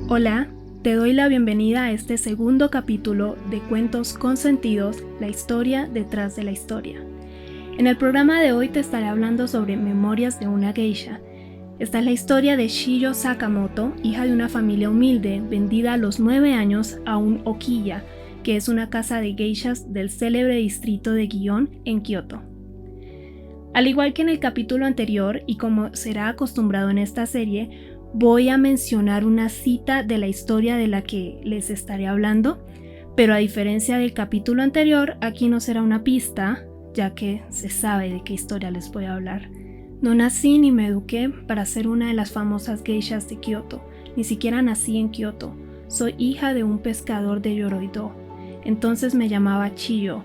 Hola, te doy la bienvenida a este segundo capítulo de Cuentos Consentidos, la historia detrás de la historia. En el programa de hoy te estaré hablando sobre Memorias de una geisha. Esta es la historia de Shiyo Sakamoto, hija de una familia humilde, vendida a los 9 años a un okiya, que es una casa de geishas del célebre distrito de Gion en Kioto. Al igual que en el capítulo anterior, y como será acostumbrado en esta serie, voy a mencionar una cita de la historia de la que les estaré hablando, pero a diferencia del capítulo anterior, aquí no será una pista, ya que se sabe de qué historia les voy a hablar. No nací ni me eduqué para ser una de las famosas geishas de Kioto, ni siquiera nací en Kioto. Soy hija de un pescador de Yoroido, entonces me llamaba Chiyo.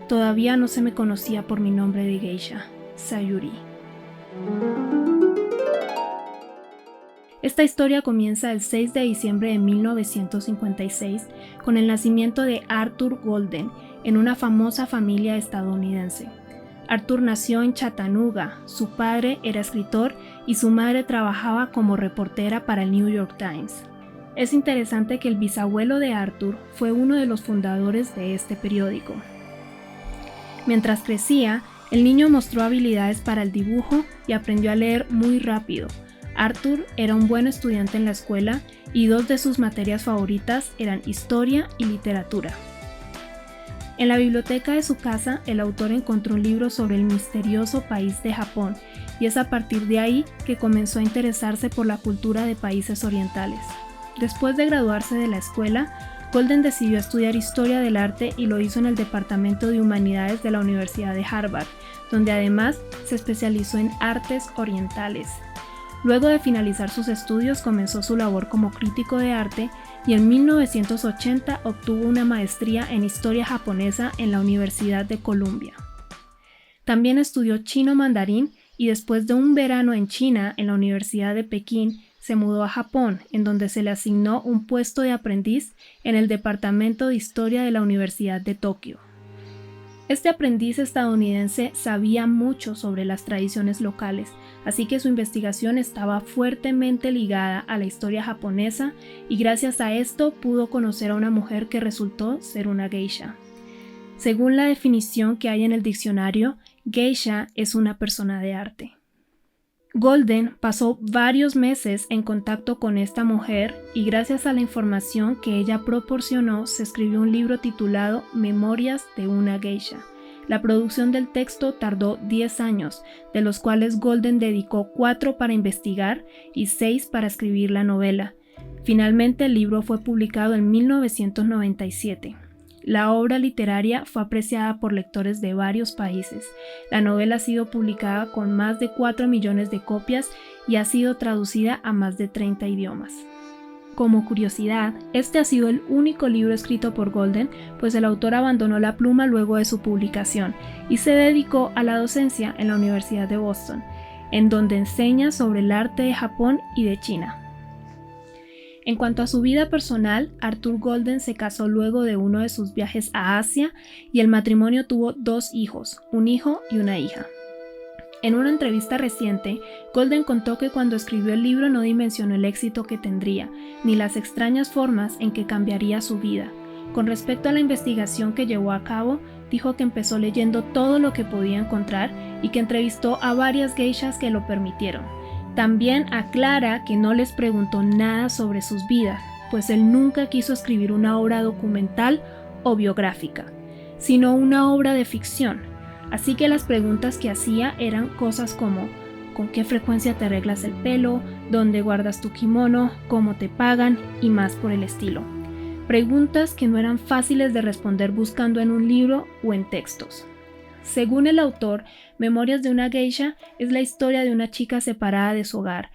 Todavía no se me conocía por mi nombre de geisha, Sayuri. Esta historia comienza el 6 de diciembre de 1956 con el nacimiento de Arthur Golden en una famosa familia estadounidense. Arthur nació en Chattanooga, su padre era escritor y su madre trabajaba como reportera para el New York Times. Es interesante que el bisabuelo de Arthur fue uno de los fundadores de este periódico. Mientras crecía, el niño mostró habilidades para el dibujo y aprendió a leer muy rápido. Arthur era un buen estudiante en la escuela y dos de sus materias favoritas eran historia y literatura. En la biblioteca de su casa, el autor encontró un libro sobre el misterioso país de Japón y es a partir de ahí que comenzó a interesarse por la cultura de países orientales. Después de graduarse de la escuela, Golden decidió estudiar historia del arte y lo hizo en el Departamento de Humanidades de la Universidad de Harvard, donde además se especializó en artes orientales. Luego de finalizar sus estudios comenzó su labor como crítico de arte y en 1980 obtuvo una maestría en historia japonesa en la Universidad de Columbia. También estudió chino mandarín y después de un verano en China en la Universidad de Pekín se mudó a Japón, en donde se le asignó un puesto de aprendiz en el Departamento de Historia de la Universidad de Tokio. Este aprendiz estadounidense sabía mucho sobre las tradiciones locales, así que su investigación estaba fuertemente ligada a la historia japonesa y gracias a esto pudo conocer a una mujer que resultó ser una geisha. Según la definición que hay en el diccionario, geisha es una persona de arte. Golden pasó varios meses en contacto con esta mujer y gracias a la información que ella proporcionó se escribió un libro titulado Memorias de una geisha. La producción del texto tardó 10 años, de los cuales Golden dedicó 4 para investigar y 6 para escribir la novela. Finalmente el libro fue publicado en 1997. La obra literaria fue apreciada por lectores de varios países. La novela ha sido publicada con más de 4 millones de copias y ha sido traducida a más de 30 idiomas. Como curiosidad, este ha sido el único libro escrito por Golden, pues el autor abandonó la pluma luego de su publicación y se dedicó a la docencia en la Universidad de Boston, en donde enseña sobre el arte de Japón y de China. En cuanto a su vida personal, Arthur Golden se casó luego de uno de sus viajes a Asia y el matrimonio tuvo 2 hijos, un hijo y una hija. En una entrevista reciente, Golden contó que cuando escribió el libro no dimensionó el éxito que tendría, ni las extrañas formas en que cambiaría su vida. Con respecto a la investigación que llevó a cabo, dijo que empezó leyendo todo lo que podía encontrar y que entrevistó a varias geishas que lo permitieron. También aclara que no les preguntó nada sobre sus vidas, pues él nunca quiso escribir una obra documental o biográfica, sino una obra de ficción. Así que las preguntas que hacía eran cosas como ¿con qué frecuencia te arreglas el pelo? ¿Dónde guardas tu kimono? ¿Cómo te pagan? Y más por el estilo. Preguntas que no eran fáciles de responder buscando en un libro o en textos. Según el autor, Memorias de una geisha es la historia de una chica separada de su hogar.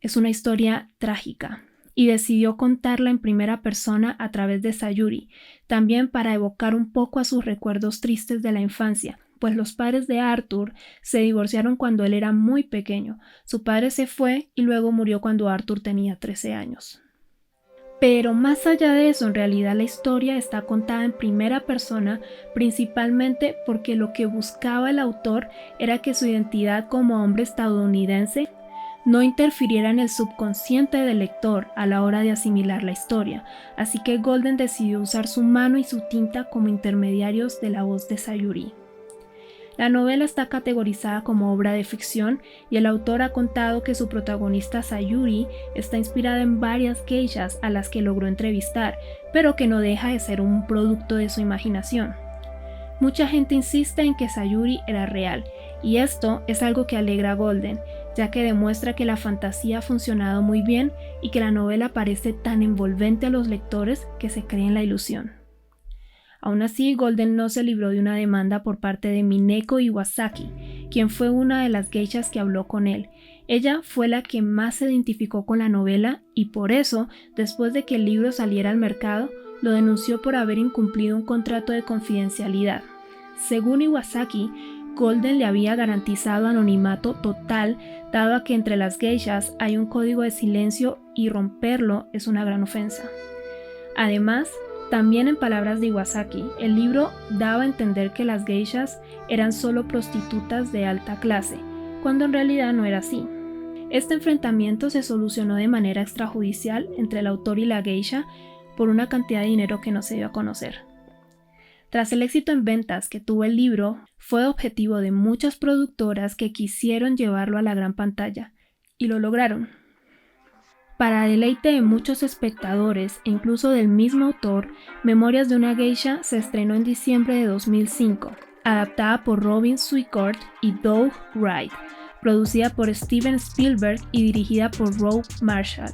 Es una historia trágica y decidió contarla en primera persona a través de Sayuri, también para evocar un poco a sus recuerdos tristes de la infancia, pues los padres de Arthur se divorciaron cuando él era muy pequeño. Su padre se fue y luego murió cuando Arthur tenía 13 años. Pero más allá de eso, en realidad la historia está contada en primera persona, principalmente porque lo que buscaba el autor era que su identidad como hombre estadounidense no interfiriera en el subconsciente del lector a la hora de asimilar la historia, así que Golden decidió usar su mano y su tinta como intermediarios de la voz de Sayuri. La novela está categorizada como obra de ficción y el autor ha contado que su protagonista Sayuri está inspirada en varias geishas a las que logró entrevistar, pero que no deja de ser un producto de su imaginación. Mucha gente insiste en que Sayuri era real, y esto es algo que alegra a Golden, ya que demuestra que la fantasía ha funcionado muy bien y que la novela parece tan envolvente a los lectores que se creen la ilusión. Aún así, Golden no se libró de una demanda por parte de Mineko Iwasaki, quien fue una de las geishas que habló con él. Ella fue la que más se identificó con la novela y por eso, después de que el libro saliera al mercado, lo denunció por haber incumplido un contrato de confidencialidad. Según Iwasaki, Golden le había garantizado anonimato total, dado a que entre las geishas hay un código de silencio y romperlo es una gran ofensa. Además, también en palabras de Iwasaki, el libro daba a entender que las geishas eran solo prostitutas de alta clase, cuando en realidad no era así. Este enfrentamiento se solucionó de manera extrajudicial entre el autor y la geisha por una cantidad de dinero que no se dio a conocer. Tras el éxito en ventas que tuvo el libro, fue objetivo de muchas productoras que quisieron llevarlo a la gran pantalla, y lo lograron. Para deleite de muchos espectadores e incluso del mismo autor, Memorias de una geisha se estrenó en diciembre de 2005, adaptada por Robin Swicord y Doug Wright, producida por Steven Spielberg y dirigida por Rob Marshall.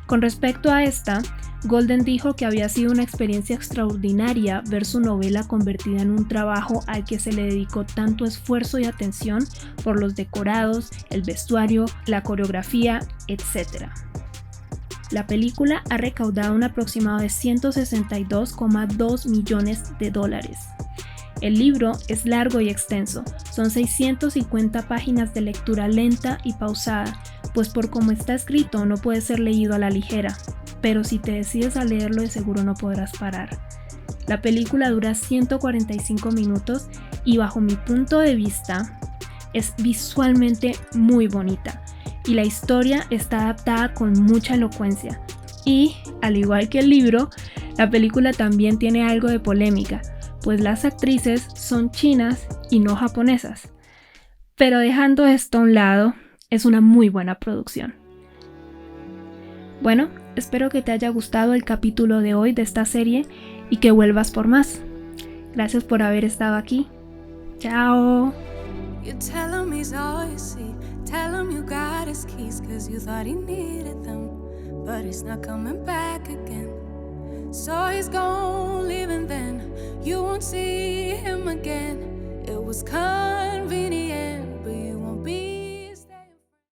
Con respecto a esta, Golden dijo que había sido una experiencia extraordinaria ver su novela convertida en un trabajo al que se le dedicó tanto esfuerzo y atención por los decorados, el vestuario, la coreografía, etc. La película ha recaudado un aproximado de $162,2 millones. El libro es largo y extenso, son 650 páginas de lectura lenta y pausada, pues por cómo está escrito no puede ser leído a la ligera, pero si te decides a leerlo de seguro no podrás parar. La película dura 145 minutos y bajo mi punto de vista es visualmente muy bonita y la historia está adaptada con mucha elocuencia. Y, al igual que el libro, la película también tiene algo de polémica, pues las actrices son chinas y no japonesas. Pero dejando esto a un lado, es una muy buena producción. Bueno, espero que te haya gustado el capítulo de hoy de esta serie y que vuelvas por más. Gracias por haber estado aquí. Chao. You tell him he's all you see. Tell him you got his keys, cause you thought he needed them, but he's not coming back again. So he's gone, leaving then. You won't see him again. It was convenient.